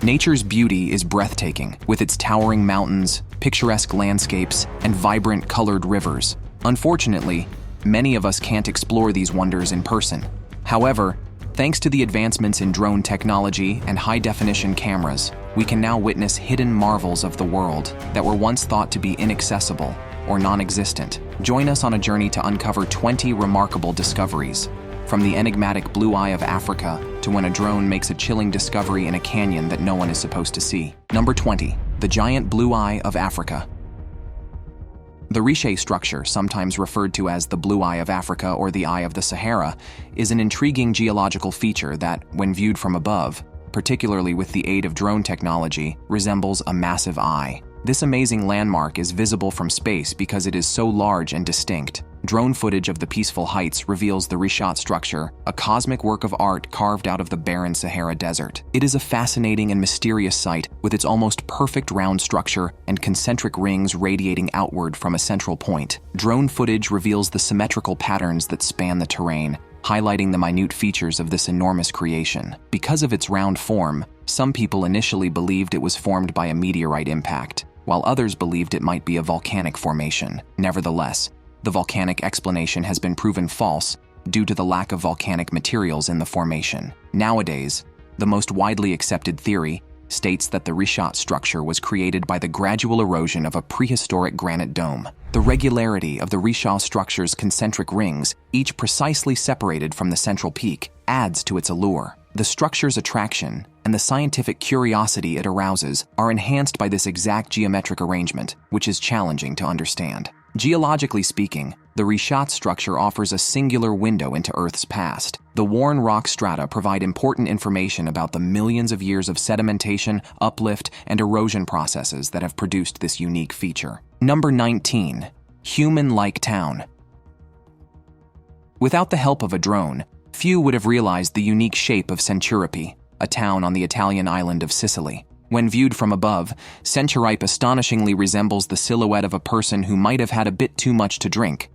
Nature's beauty is breathtaking, with its towering mountains, picturesque landscapes, and vibrant colored rivers. Unfortunately, many of us can't explore these wonders in person. However, thanks to the advancements in drone technology and high-definition cameras, we can now witness hidden marvels of the world that were once thought to be inaccessible or non-existent. Join us on a journey to uncover 20 remarkable discoveries, from the enigmatic blue eye of Africa to when a drone makes a chilling discovery in a canyon that no one is supposed to see. Number 20. The giant blue eye of Africa. The Riche structure, sometimes referred to as the Blue Eye of Africa or the Eye of the Sahara, is an intriguing geological feature that, when viewed from above, particularly with the aid of drone technology, resembles a massive eye. This amazing landmark is visible from space because it is so large and distinct. Drone footage of the peaceful heights reveals the Richat structure, a cosmic work of art carved out of the barren Sahara Desert. It is a fascinating and mysterious sight with its almost perfect round structure and concentric rings radiating outward from a central point. Drone footage reveals the symmetrical patterns that span the terrain, highlighting the minute features of this enormous creation. Because of its round form, some people initially believed it was formed by a meteorite impact, while others believed it might be a volcanic formation. Nevertheless, the volcanic explanation has been proven false due to the lack of volcanic materials in the formation. Nowadays, the most widely accepted theory states that the Richat structure was created by the gradual erosion of a prehistoric granite dome. The regularity of the Richat structure's concentric rings, each precisely separated from the central peak, adds to its allure. The structure's attraction and the scientific curiosity it arouses are enhanced by this exact geometric arrangement, which is challenging to understand. Geologically speaking, the Richat structure offers a singular window into Earth's past. The worn rock strata provide important information about the millions of years of sedimentation, uplift, and erosion processes that have produced this unique feature. Number 19. Humanlike Town. Without the help of a drone, few would have realized the unique shape of Centuripe, a town on the Italian island of Sicily. When viewed from above, Centuripe astonishingly resembles the silhouette of a person who might have had a bit too much to drink.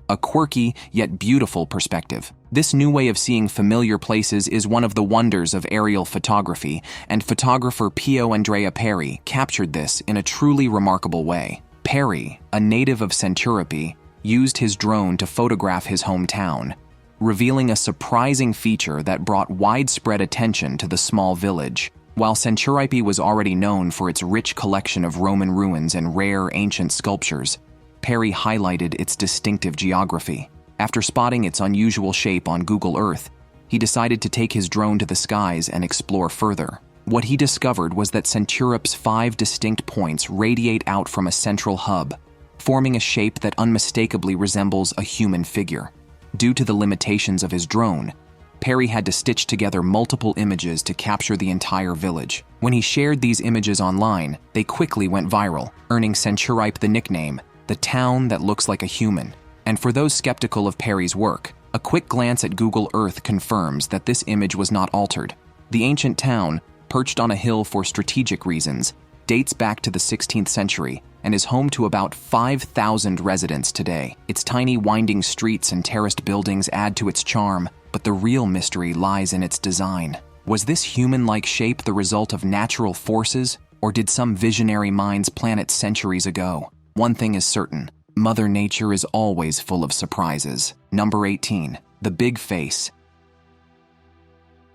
A quirky yet beautiful perspective. This new way of seeing familiar places is one of the wonders of aerial photography, and photographer Pio Andrea Peri captured this in a truly remarkable way. Peri, a native of Centuripe, used his drone to photograph his hometown, revealing a surprising feature that brought widespread attention to the small village. While Centuripe was already known for its rich collection of Roman ruins and rare ancient sculptures, Peri highlighted its distinctive geography. After spotting its unusual shape on Google Earth, he decided to take his drone to the skies and explore further. What he discovered was that Centuripe's 5 distinct points radiate out from a central hub, forming a shape that unmistakably resembles a human figure. Due to the limitations of his drone, Peri had to stitch together multiple images to capture the entire village. When he shared these images online, they quickly went viral, earning Centuripe the nickname, the town that looks like a human. And for those skeptical of Peri's work, a quick glance at Google Earth confirms that this image was not altered. The ancient town, perched on a hill for strategic reasons, dates back to the 16th century and is home to about 5,000 residents today. Its tiny winding streets and terraced buildings add to its charm, but the real mystery lies in its design. Was this human-like shape the result of natural forces, or did some visionary minds plan it centuries ago? One thing is certain, Mother Nature is always full of surprises. Number 18. The Big Face.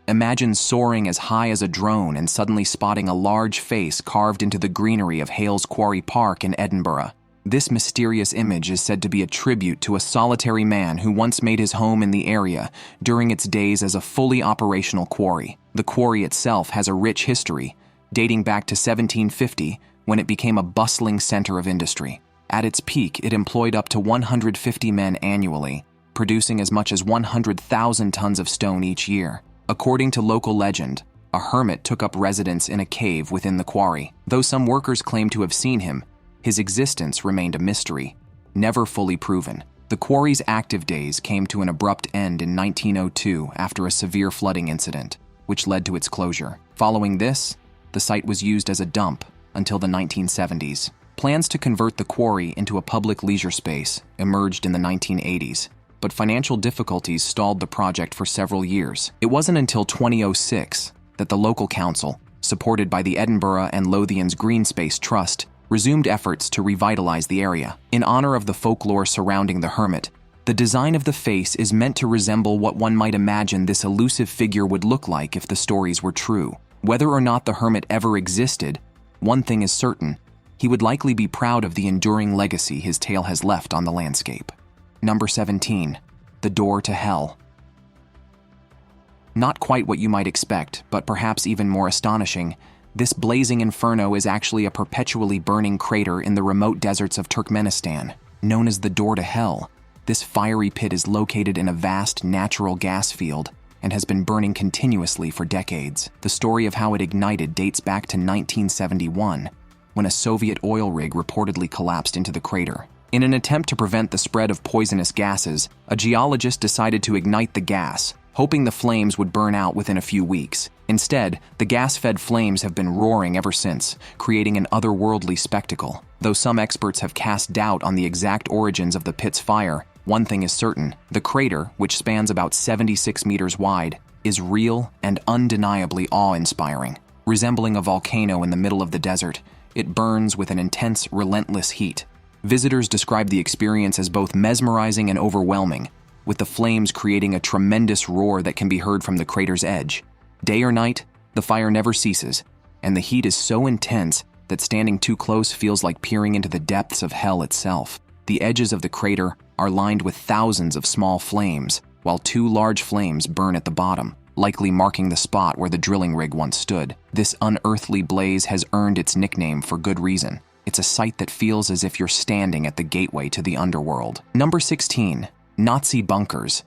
Imagine soaring as high as a drone and suddenly spotting a large face carved into the greenery of Hales Quarry Park in Edinburgh. This mysterious image is said to be a tribute to a solitary man who once made his home in the area during its days as a fully operational quarry. The quarry itself has a rich history, dating back to 1750, when it became a bustling center of industry. At its peak, it employed up to 150 men annually, producing as much as 100,000 tons of stone each year. According to local legend, a hermit took up residence in a cave within the quarry. Though some workers claim to have seen him, his existence remained a mystery, never fully proven. The quarry's active days came to an abrupt end in 1902 after a severe flooding incident, which led to its closure. Following this, the site was used as a dump until the 1970s. Plans to convert the quarry into a public leisure space emerged in the 1980s, but financial difficulties stalled the project for several years. It wasn't until 2006 that the local council, supported by the Edinburgh and Lothian's Green Space Trust, resumed efforts to revitalize the area. In honor of the folklore surrounding the hermit, the design of the face is meant to resemble what one might imagine this elusive figure would look like if the stories were true. Whether or not the hermit ever existed, one thing is certain: he would likely be proud of the enduring legacy his tale has left on the landscape. Number 17. The Door to Hell. Not quite what you might expect, but perhaps even more astonishing, this blazing inferno is actually a perpetually burning crater in the remote deserts of Turkmenistan. Known as the Door to Hell, this fiery pit is located in a vast natural gas field and has been burning continuously for decades. The story of how it ignited dates back to 1971, when a Soviet oil rig reportedly collapsed into the crater. In an attempt to prevent the spread of poisonous gases, a geologist decided to ignite the gas, hoping the flames would burn out within a few weeks. Instead, the gas-fed flames have been roaring ever since, creating an otherworldly spectacle. Though some experts have cast doubt on the exact origins of the pit's fire, one thing is certain: the crater, which spans about 76 meters wide, is real and undeniably awe-inspiring. Resembling a volcano in the middle of the desert, it burns with an intense, relentless heat. Visitors describe the experience as both mesmerizing and overwhelming, with the flames creating a tremendous roar that can be heard from the crater's edge. Day or night, the fire never ceases, and the heat is so intense that standing too close feels like peering into the depths of hell itself. The edges of the crater are lined with thousands of small flames, while two large flames burn at the bottom, likely marking the spot where the drilling rig once stood. This unearthly blaze has earned its nickname for good reason. It's a sight that feels as if you're standing at the gateway to the underworld. Number 16. Nazi bunkers.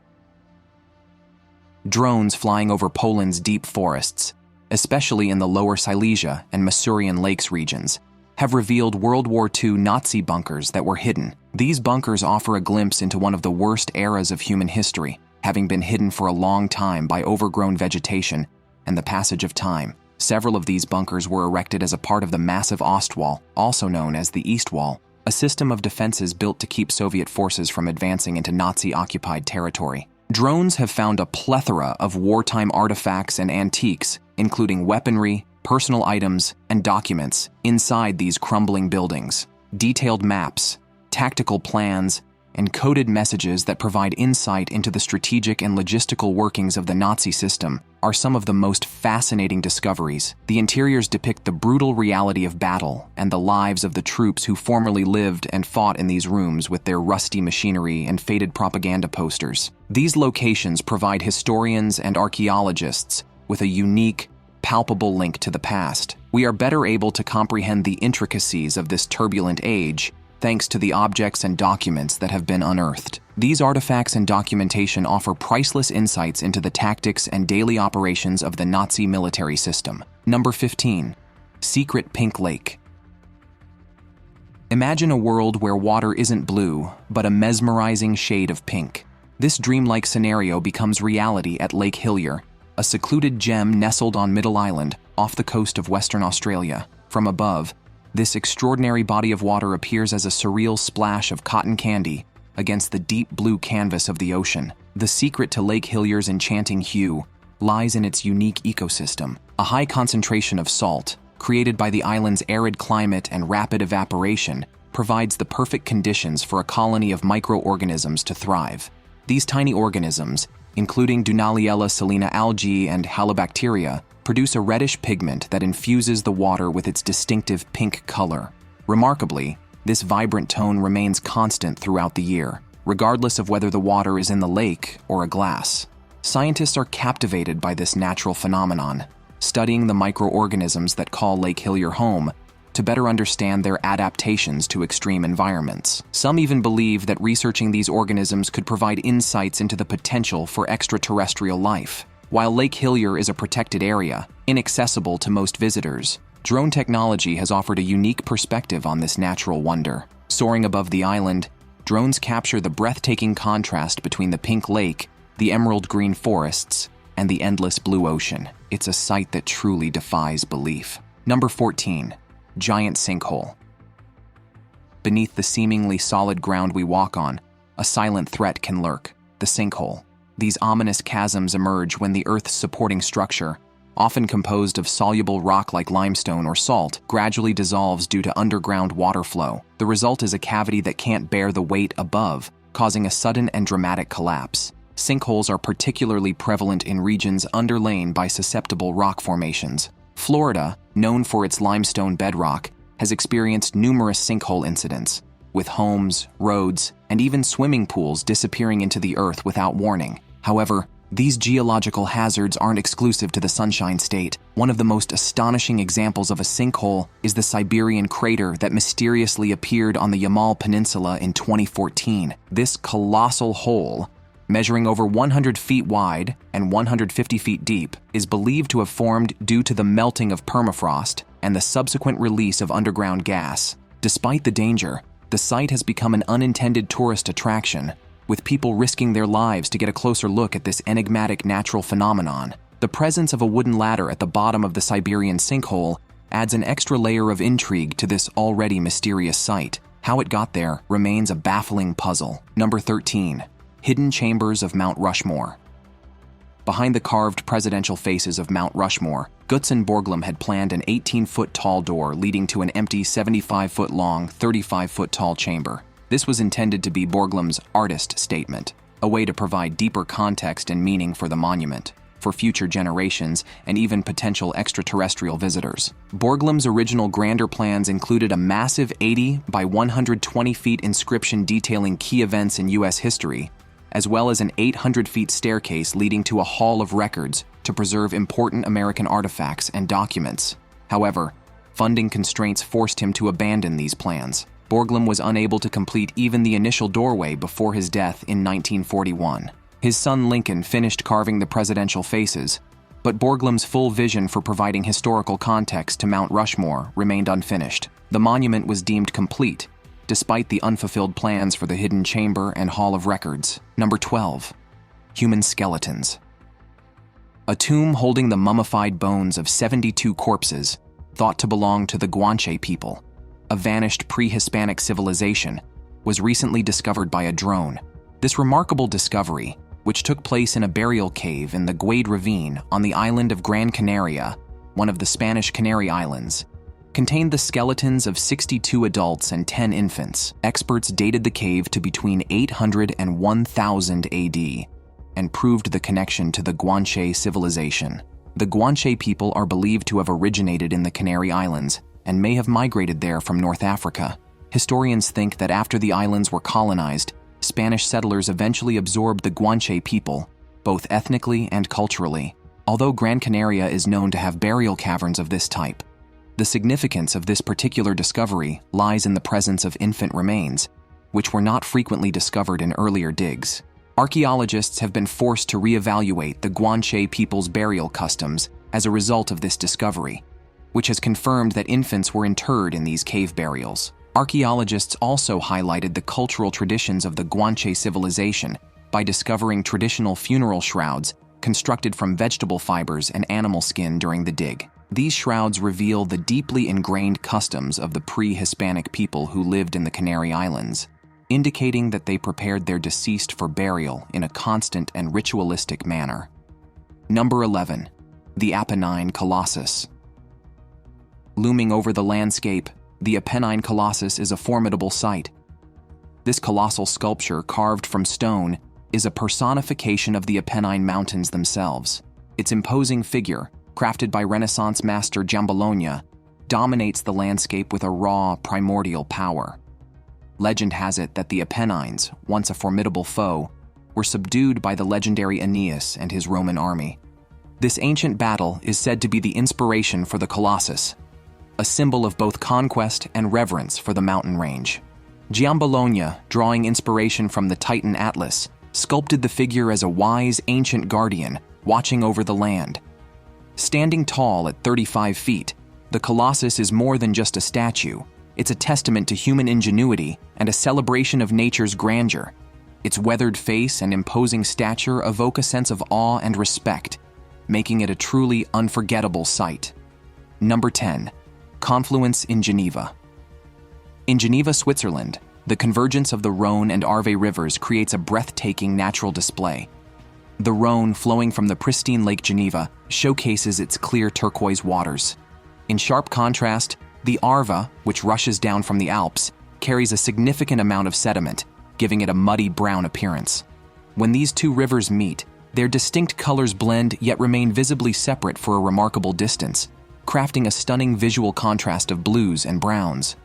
Drones flying over Poland's deep forests, especially in the Lower Silesia and Masurian Lakes regions, have revealed World War II Nazi bunkers that were hidden. These bunkers offer a glimpse into one of the worst eras of human history, having been hidden for a long time by overgrown vegetation and the passage of time. Several of these bunkers were erected as a part of the massive Ostwall, also known as the East Wall, a system of defenses built to keep Soviet forces from advancing into Nazi-occupied territory. Drones have found a plethora of wartime artifacts and antiques, including weaponry, personal items, and documents inside these crumbling buildings. Detailed maps, tactical plans, and coded messages that provide insight into the strategic and logistical workings of the Nazi system are some of the most fascinating discoveries. The interiors depict the brutal reality of battle and the lives of the troops who formerly lived and fought in these rooms with their rusty machinery and faded propaganda posters. These locations provide historians and archaeologists with a unique, palpable link to the past. We are better able to comprehend the intricacies of this turbulent age thanks to the objects and documents that have been unearthed. These artifacts and documentation offer priceless insights into the tactics and daily operations of the Nazi military system. Number 15. Secret Pink Lake. Imagine a world where water isn't blue, but a mesmerizing shade of pink. This dreamlike scenario becomes reality at Lake Hillier, a secluded gem nestled on Middle Island, off the coast of Western Australia. From above, this extraordinary body of water appears as a surreal splash of cotton candy against the deep blue canvas of the ocean. The secret to Lake Hillier's enchanting hue lies in its unique ecosystem. A high concentration of salt, created by the island's arid climate and rapid evaporation, provides the perfect conditions for a colony of microorganisms to thrive. These tiny organisms, including Dunaliella salina algae and halobacteria, produce a reddish pigment that infuses the water with its distinctive pink color. Remarkably, this vibrant tone remains constant throughout the year, regardless of whether the water is in the lake or a glass. Scientists are captivated by this natural phenomenon, studying the microorganisms that call Lake Hillier home to better understand their adaptations to extreme environments. Some even believe that researching these organisms could provide insights into the potential for extraterrestrial life. While Lake Hillier is a protected area, inaccessible to most visitors, drone technology has offered a unique perspective on this natural wonder. Soaring above the island, drones capture the breathtaking contrast between the pink lake, the emerald green forests, and the endless blue ocean. It's a sight that truly defies belief. Number 14. Giant Sinkhole. Beneath the seemingly solid ground we walk on, a silent threat can lurk: the sinkhole. These ominous chasms emerge when the Earth's supporting structure, often composed of soluble rock like limestone or salt, gradually dissolves due to underground water flow. The result is a cavity that can't bear the weight above, causing a sudden and dramatic collapse. Sinkholes are particularly prevalent in regions underlain by susceptible rock formations. Florida, known for its limestone bedrock, has experienced numerous sinkhole incidents, with homes, roads, and even swimming pools disappearing into the earth without warning. However, these geological hazards aren't exclusive to the Sunshine State. One of the most astonishing examples of a sinkhole is the Siberian crater that mysteriously appeared on the Yamal Peninsula in 2014. This colossal hole, measuring over 100 feet wide and 150 feet deep, is believed to have formed due to the melting of permafrost and the subsequent release of underground gas. Despite the danger, the site has become an unintended tourist attraction, with people risking their lives to get a closer look at this enigmatic natural phenomenon. The presence of a wooden ladder at the bottom of the Siberian sinkhole adds an extra layer of intrigue to this already mysterious site. How it got there remains a baffling puzzle. Number 13. Hidden Chambers of Mount Rushmore. Behind the carved presidential faces of Mount Rushmore, Gutzon Borglum had planned an 18-foot-tall door leading to an empty 75-foot-long, 35-foot-tall chamber. This was intended to be Borglum's artist statement, a way to provide deeper context and meaning for the monument, for future generations, and even potential extraterrestrial visitors. Borglum's original grander plans included a massive 80 by 120 feet inscription detailing key events in U.S. history, as well as an 800-feet staircase leading to a hall of records to preserve important American artifacts and documents. However, funding constraints forced him to abandon these plans. Borglum was unable to complete even the initial doorway before his death in 1941. His son Lincoln finished carving the presidential faces, but Borglum's full vision for providing historical context to Mount Rushmore remained unfinished. The monument was deemed complete, despite the unfulfilled plans for the hidden chamber and hall of records. Number 12. Human skeletons. A tomb holding the mummified bones of 72 corpses, thought to belong to the Guanche people, a vanished pre-Hispanic civilization, was recently discovered by a drone. This remarkable discovery, which took place in a burial cave in the Guade Ravine on the island of Gran Canaria, one of the Spanish Canary Islands, contained the skeletons of 62 adults and 10 infants. Experts dated the cave to between 800 and 1000 AD and proved the connection to the Guanche civilization. The Guanche people are believed to have originated in the Canary Islands and may have migrated there from North Africa. Historians think that after the islands were colonized, Spanish settlers eventually absorbed the Guanche people, both ethnically and culturally. Although Gran Canaria is known to have burial caverns of this type, the significance of this particular discovery lies in the presence of infant remains, which were not frequently discovered in earlier digs. Archaeologists have been forced to reevaluate the Guanche people's burial customs as a result of this discovery, which has confirmed that infants were interred in these cave burials. Archaeologists also highlighted the cultural traditions of the Guanche civilization by discovering traditional funeral shrouds constructed from vegetable fibers and animal skin during the dig. These shrouds reveal the deeply ingrained customs of the pre-Hispanic people who lived in the Canary Islands, indicating that they prepared their deceased for burial in a constant and ritualistic manner. Number 11. The Apennine Colossus. Looming over the landscape, the Apennine Colossus is a formidable sight. This colossal sculpture, carved from stone, is a personification of the Apennine Mountains themselves. Its imposing figure, crafted by Renaissance master Giambologna, dominates the landscape with a raw, primordial power. Legend has it that the Apennines, once a formidable foe, were subdued by the legendary Aeneas and his Roman army. This ancient battle is said to be the inspiration for the Colossus, a symbol of both conquest and reverence for the mountain range. Giambologna, drawing inspiration from the Titan Atlas, sculpted the figure as a wise ancient guardian watching over the land. Standing tall at 35 feet, the Colossus is more than just a statue. It's a testament to human ingenuity and a celebration of nature's grandeur. Its weathered face and imposing stature evoke a sense of awe and respect, making it a truly unforgettable sight. Number 10. Confluence in Geneva. In Geneva, Switzerland, the convergence of the Rhone and Arve rivers creates a breathtaking natural display. The Rhone, flowing from the pristine Lake Geneva, showcases its clear turquoise waters. In sharp contrast, the Arve, which rushes down from the Alps, carries a significant amount of sediment, giving it a muddy brown appearance. When these two rivers meet, their distinct colors blend yet remain visibly separate for a remarkable distance, crafting a stunning visual contrast of blues and browns.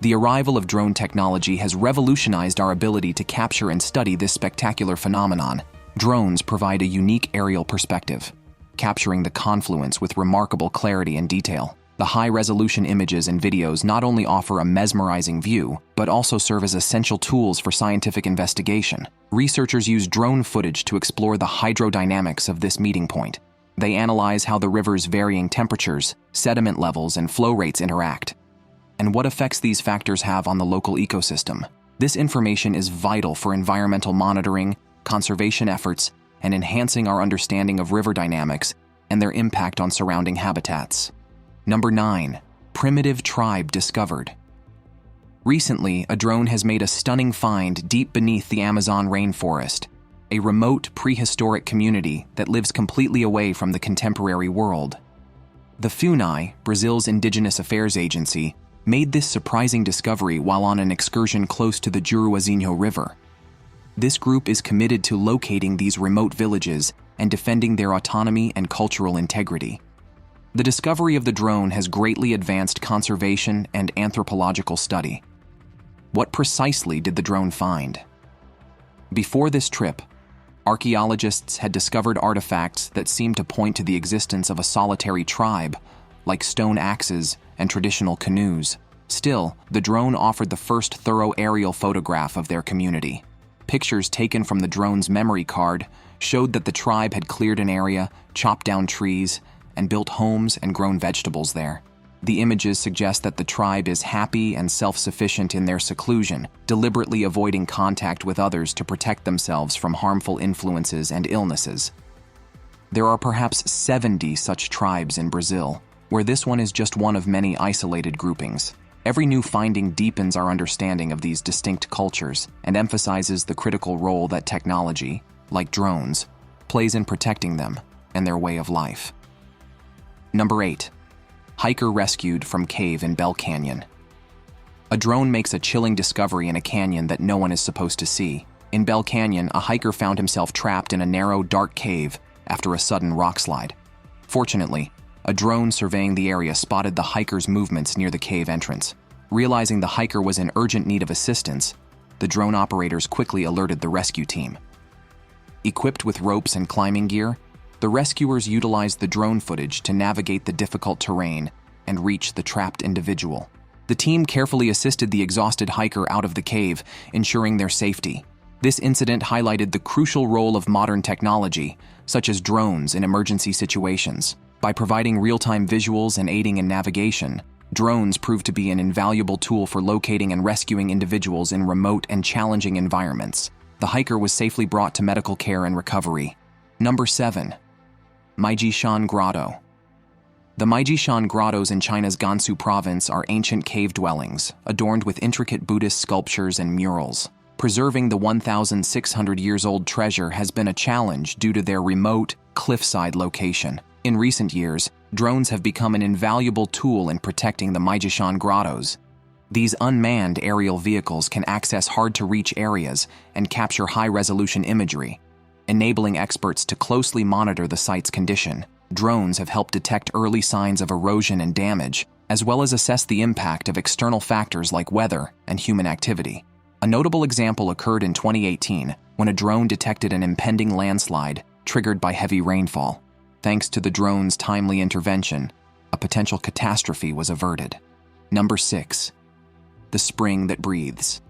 The arrival of drone technology has revolutionized our ability to capture and study this spectacular phenomenon. Drones provide a unique aerial perspective, capturing the confluence with remarkable clarity and detail. The high-resolution images and videos not only offer a mesmerizing view, but also serve as essential tools for scientific investigation. Researchers use drone footage to explore the hydrodynamics of this meeting point. They analyze how the river's varying temperatures, sediment levels, and flow rates interact, and what effects these factors have on the local ecosystem. This information is vital for environmental monitoring, conservation efforts, and enhancing our understanding of river dynamics and their impact on surrounding habitats. Number 9. Primitive tribe discovered. Recently, a drone has made a stunning find deep beneath the Amazon rainforest, a remote prehistoric community that lives completely away from the contemporary world. The FUNAI, Brazil's Indigenous Affairs Agency, made this surprising discovery while on an excursion close to the Juruazinho River. This group is committed to locating these remote villages and defending their autonomy and cultural integrity. The discovery of the drone has greatly advanced conservation and anthropological study. What precisely did the drone find? Before this trip, archaeologists had discovered artifacts that seemed to point to the existence of a solitary tribe, like stone axes and traditional canoes. Still, the drone offered the first thorough aerial photograph of their community. Pictures taken from the drone's memory card showed that the tribe had cleared an area, chopped down trees, and built homes and grown vegetables there. The images suggest that the tribe is happy and self-sufficient in their seclusion, deliberately avoiding contact with others to protect themselves from harmful influences and illnesses. There are perhaps 70 such tribes in Brazil, where this one is just one of many isolated groupings. Every new finding deepens our understanding of these distinct cultures and emphasizes the critical role that technology, like drones, plays in protecting them and their way of life. Number 8. Hiker rescued from cave in Bell Canyon. A drone makes a chilling discovery in a canyon that no one is supposed to see. In Bell Canyon, a hiker found himself trapped in a narrow, dark cave after a sudden rock slide. Fortunately, a drone surveying the area spotted the hiker's movements near the cave entrance. Realizing the hiker was in urgent need of assistance, the drone operators quickly alerted the rescue team. Equipped with ropes and climbing gear, the rescuers utilized the drone footage to navigate the difficult terrain and reach the trapped individual. The team carefully assisted the exhausted hiker out of the cave, ensuring their safety. This incident highlighted the crucial role of modern technology, such as drones in emergency situations. By providing real-time visuals and aiding in navigation, drones proved to be an invaluable tool for locating and rescuing individuals in remote and challenging environments. The hiker was safely brought to medical care and recovery. Number 7. Mishan Grotto. The Mishan Grottos in China's Gansu province are ancient cave dwellings, adorned with intricate Buddhist sculptures and murals. Preserving the 1,600-years-old treasure has been a challenge due to their remote, cliffside location. In recent years, drones have become an invaluable tool in protecting the Mishan Grottos. These unmanned aerial vehicles can access hard-to-reach areas and capture high-resolution imagery, enabling experts to closely monitor the site's condition. Drones have helped detect early signs of erosion and damage, as well as assess the impact of external factors like weather and human activity. A notable example occurred in 2018 when a drone detected an impending landslide triggered by heavy rainfall. Thanks to the drone's timely intervention, a potential catastrophe was averted. Number 6. The spring that breathes.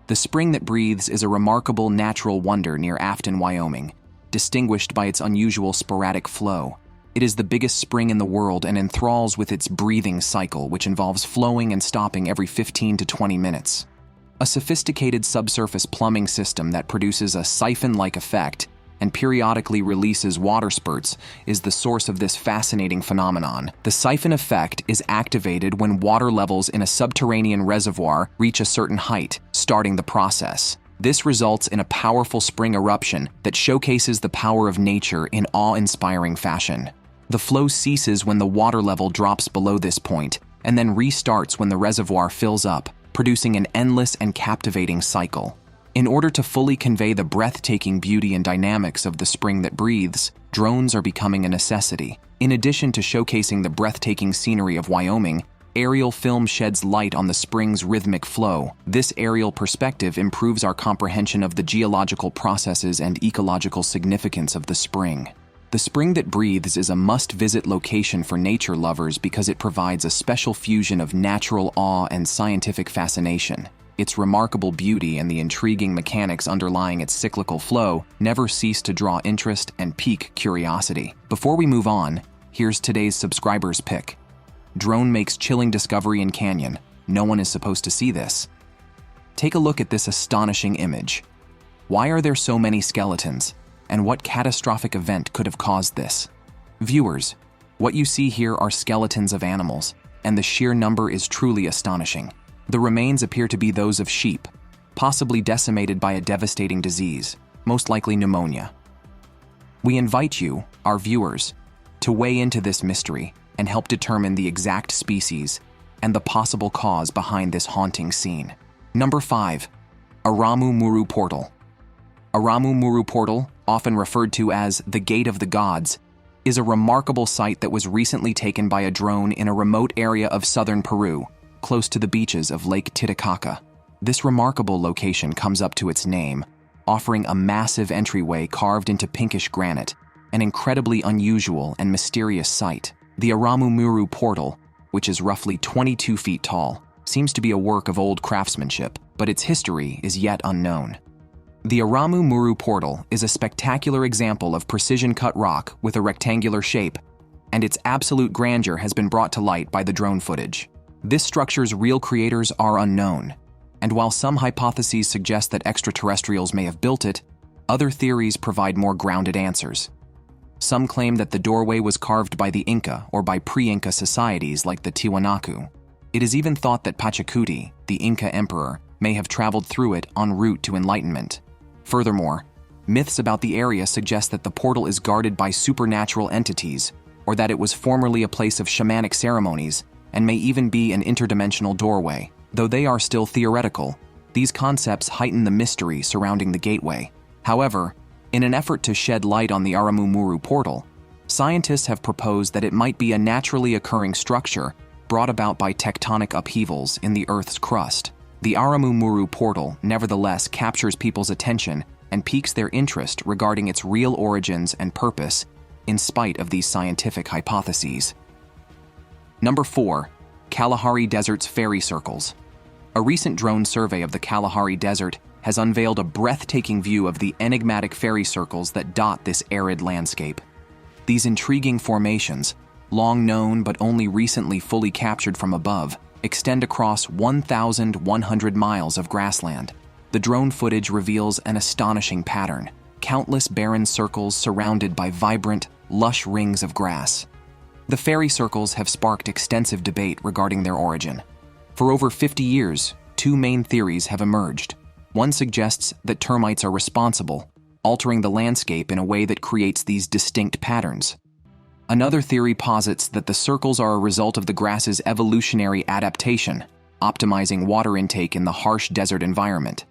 The spring that breathes is a remarkable natural wonder near Afton, Wyoming, distinguished by its unusual sporadic flow. It is the biggest spring in the world and enthralls with its breathing cycle, which involves flowing and stopping every 15 to 20 minutes. A sophisticated subsurface plumbing system that produces a siphon-like effect and periodically releases water spurts is the source of this fascinating phenomenon. The siphon effect is activated when water levels in a subterranean reservoir reach a certain height, starting the process. This results in a powerful spring eruption that showcases the power of nature in awe-inspiring fashion. The flow ceases when the water level drops below this point, and then restarts when the reservoir fills up, producing an endless and captivating cycle. In order to fully convey the breathtaking beauty and dynamics of the spring that breathes, drones are becoming a necessity. In addition to showcasing the breathtaking scenery of Wyoming, aerial film sheds light on the spring's rhythmic flow. This aerial perspective improves our comprehension of the geological processes and ecological significance of the spring. The spring that breathes is a must-visit location for nature lovers because it provides a special fusion of natural awe and scientific fascination. Its remarkable beauty and the intriguing mechanics underlying its cyclical flow never cease to draw interest and pique curiosity. Before we move on, here's today's subscriber's pick. Drone makes chilling discovery in canyon. No one is supposed to see this. Take a look at this astonishing image. Why are there so many skeletons? And what catastrophic event could have caused this? Viewers, what you see here are skeletons of animals, and the sheer number is truly astonishing. The remains appear to be those of sheep, possibly decimated by a devastating disease, most likely pneumonia. We invite you, our viewers, to weigh into this mystery and help determine the exact species and the possible cause behind this haunting scene. Number 5. Aramu Muru Portal. Aramu Muru Portal, often referred to as the Gate of the Gods, is a remarkable site that was recently taken by a drone in a remote area of southern Peru, close to the beaches of Lake Titicaca. This remarkable location comes up to its name, offering a massive entryway carved into pinkish granite, an incredibly unusual and mysterious sight. The Aramu Muru Portal, which is roughly 22 feet tall, seems to be a work of old craftsmanship, but its history is yet unknown. The Aramu Muru Portal is a spectacular example of precision-cut rock with a rectangular shape, and its absolute grandeur has been brought to light by the drone footage. This structure's real creators are unknown, and while some hypotheses suggest that extraterrestrials may have built it, other theories provide more grounded answers. Some claim that the doorway was carved by the Inca or by pre-Inca societies like the Tiwanaku. It is even thought that Pachacuti, the Inca emperor, may have traveled through it en route to enlightenment. Furthermore, myths about the area suggest that the portal is guarded by supernatural entities, or that it was formerly a place of shamanic ceremonies and may even be an interdimensional doorway. Though they are still theoretical, these concepts heighten the mystery surrounding the gateway. However, in an effort to shed light on the Aramu Muru portal, scientists have proposed that it might be a naturally occurring structure brought about by tectonic upheavals in the Earth's crust. The Aramu Muru portal nevertheless captures people's attention and piques their interest regarding its real origins and purpose, in spite of these scientific hypotheses. Number 4. Kalahari Desert's Fairy Circles. A recent drone survey of the Kalahari Desert has unveiled a breathtaking view of the enigmatic fairy circles that dot this arid landscape. These intriguing formations, long known but only recently fully captured from above, extend across 1,100 miles of grassland. The drone footage reveals an astonishing pattern: countless barren circles surrounded by vibrant, lush rings of grass. The fairy circles have sparked extensive debate regarding their origin. For over 50 years, two main theories have emerged. One suggests that termites are responsible, altering the landscape in a way that creates these distinct patterns. Another theory posits that the circles are a result of the grass's evolutionary adaptation, optimizing water intake in the harsh desert environment.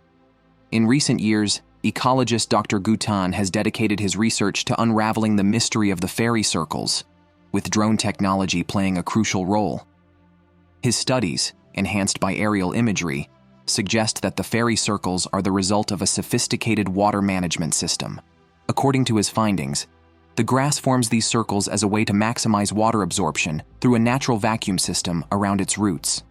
In recent years, ecologist Dr. Gutan has dedicated his research to unraveling the mystery of the fairy circles, with drone technology playing a crucial role. His studies, enhanced by aerial imagery, suggest that the fairy circles are the result of a sophisticated water management system. According to his findings, the grass forms these circles as a way to maximize water absorption through a natural vacuum system around its roots.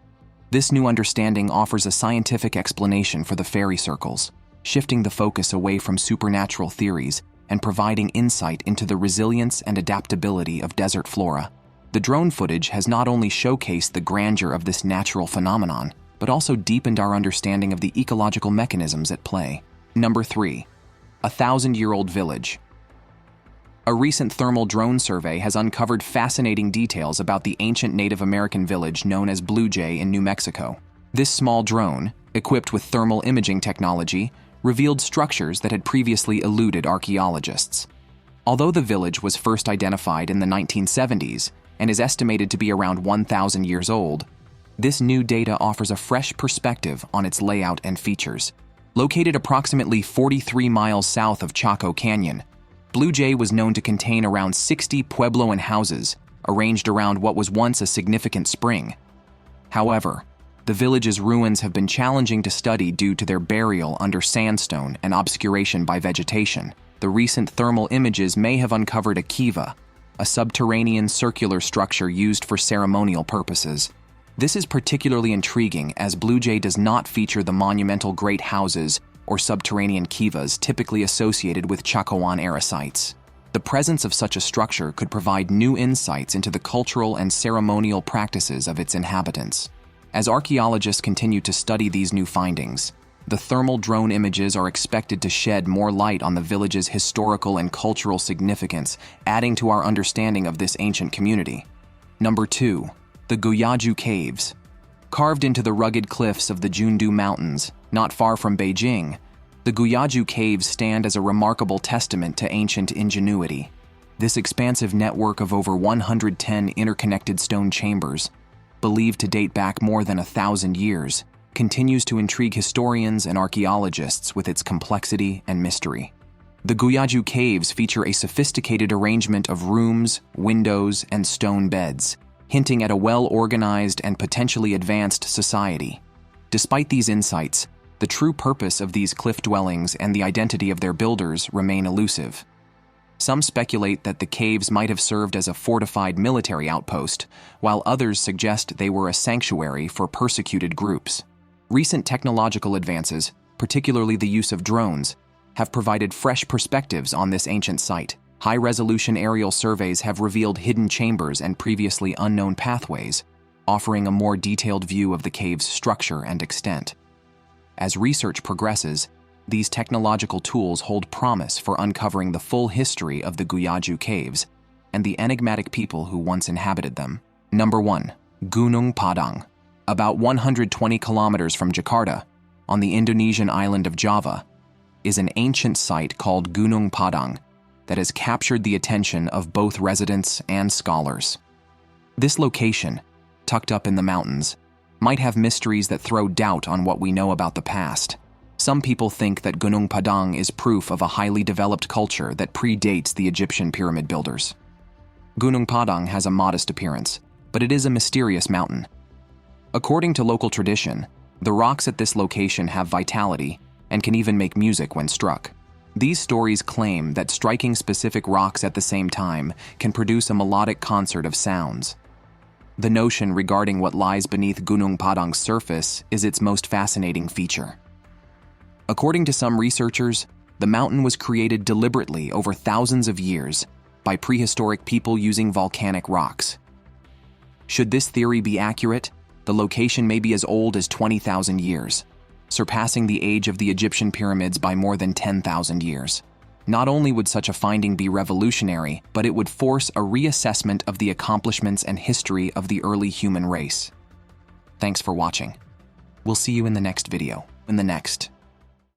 This new understanding offers a scientific explanation for the fairy circles, shifting the focus away from supernatural theories and providing insight into the resilience and adaptability of desert flora. The drone footage has not only showcased the grandeur of this natural phenomenon, but also deepened our understanding of the ecological mechanisms at play. Number 3. 1,000-Year-Old Village. A recent thermal drone survey has uncovered fascinating details about the ancient Native American village known as Blue Jay in New Mexico. This small drone, equipped with thermal imaging technology, revealed structures that had previously eluded archaeologists. Although the village was first identified in the 1970s and is estimated to be around 1,000 years old, this new data offers a fresh perspective on its layout and features. Located approximately 43 miles south of Chaco Canyon, Blue Jay was known to contain around 60 Puebloan houses arranged around what was once a significant spring. However, the village's ruins have been challenging to study due to their burial under sandstone and obscuration by vegetation. The recent thermal images may have uncovered a kiva, a subterranean circular structure used for ceremonial purposes. This is particularly intriguing as Blue Jay does not feature the monumental great houses or subterranean kivas typically associated with Chacoan-era sites. The presence of such a structure could provide new insights into the cultural and ceremonial practices of its inhabitants. As archaeologists continue to study these new findings, the thermal drone images are expected to shed more light on the village's historical and cultural significance, adding to our understanding of this ancient community. Number 2. The Guhua Caves. Carved into the rugged cliffs of the Jundu Mountains, not far from Beijing, the Guhua Caves stand as a remarkable testament to ancient ingenuity. This expansive network of over 110 interconnected stone chambers, believed to date back more than 1,000 years, continues to intrigue historians and archaeologists with its complexity and mystery. The Guhua Caves feature a sophisticated arrangement of rooms, windows, and stone beds, hinting at a well-organized and potentially advanced society. Despite these insights, the true purpose of these cliff dwellings and the identity of their builders remain elusive. Some speculate that the caves might have served as a fortified military outpost, while others suggest they were a sanctuary for persecuted groups. Recent technological advances, particularly the use of drones, have provided fresh perspectives on this ancient site. High-resolution aerial surveys have revealed hidden chambers and previously unknown pathways, offering a more detailed view of the cave's structure and extent. As research progresses, these technological tools hold promise for uncovering the full history of the Guhua Caves and the enigmatic people who once inhabited them. Number 1. Gunung Padang. About 120 kilometers from Jakarta, on the Indonesian island of Java, is an ancient site called Gunung Padang that has captured the attention of both residents and scholars. This location, tucked up in the mountains, might have mysteries that throw doubt on what we know about the past. Some people think that Gunung Padang is proof of a highly developed culture that predates the Egyptian pyramid builders. Gunung Padang has a modest appearance, but it is a mysterious mountain. According to local tradition, the rocks at this location have vitality and can even make music when struck. These stories claim that striking specific rocks at the same time can produce a melodic concert of sounds. The notion regarding what lies beneath Gunung Padang's surface is its most fascinating feature. According to some researchers, the mountain was created deliberately over thousands of years by prehistoric people using volcanic rocks. Should this theory be accurate, the location may be as old as 20,000 years, surpassing the age of the Egyptian pyramids by more than 10,000 years. Not only would such a finding be revolutionary, but it would force a reassessment of the accomplishments and history of the early human race. Thanks for watching. We'll see you in the next video.